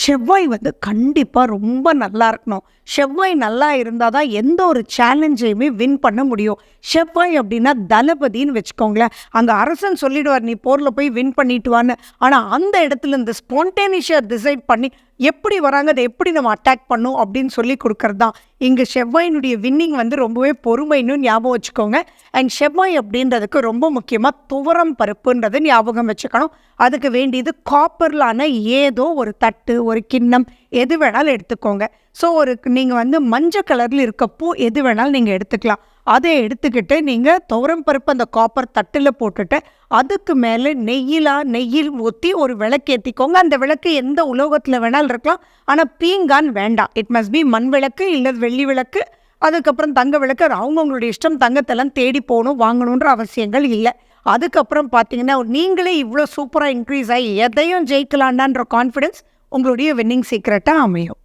செவ்வாய் வந்து கண்டிப்பா ரொம்ப நல்லா இருக்கணும். செவ்வாய் நல்லா இருந்தா தான் எந்த ஒரு சேலஞ்சையுமே வின் பண்ண முடியும். செவ்வாய் அப்டின்னா தளபதின்னு வச்சுக்கோங்களேன். அங்க அரசன் சொல்லிடுவார், "நீ போர்ல போய் வின் பண்ணிட்டு வான்னு." ஆனா அந்த இடத்துல இந்த ஸ்பான்டேனியஸா டிசைட் பண்ணி எப்படி வராங்க, அத எப்படி நம்ம அட்டாக் பண்ணணும் அப்படின்னு சொல்லிக் குடுக்கறது தான். இங்க செவ்வாயினுடைய வின்னிங் வந்து ரொம்பவே பொறுமைன்னு ஞாபகம் வச்சுக்கோங்க. அண்ட் செவ்வாய் அப்படின்றதுக்கு ரொம்ப முக்கியமா துவரம் பருப்புன்றத ஞாபகம் வச்சுக்கணும். அதுக்கு வேண்டியது காப்பர்லான ஏதோ ஒரு தட்டு, ஒரு கிண்ணம் எது வேணாலும் எடுத்துக்கோங்க. ஸோ நீங்க வந்து மஞ்ச கலர்ல இருக்க பூ எது வேணாலும் நீங்க எடுத்துக்கலாம். அதை எடுத்துக்கிட்டு நீங்க துவரம் பருப்பு அந்த காப்பர் தட்டுல போட்டுட்டு, அதுக்கு மேல நெய்யில் ஊத்தி ஒரு விளக்கேத்திக்கோங்க. அந்த விளக்கு எந்த உலோகத்துல வேணாலும் இருக்கலாம். ஆனா பீங்கான் வேண்டாம். இட் மஸ்ட் பி மண் விளக்கு இல்ல வெள்ளி விளக்கு. அதுக்கப்புறம் தங்க விளக்கு. அவங்கவங்களுடைய இஷ்டம். தங்கத்தெல்லாம் தேடி போகணும், வாங்கணுன்ற அவசியங்கள் இல்ல. அதுக்கப்புறம் பார்த்தீங்கன்னா, நீங்களே இவ்ளோ சூப்பரா இன்க்ரீஸ் ஆயி எதையும் ஜெயிக்கலாம்டான்ற கான்ஃபிடன்ஸ் உங்களுடைய வின்னிங் சீக்ரெட்டா அமையும்.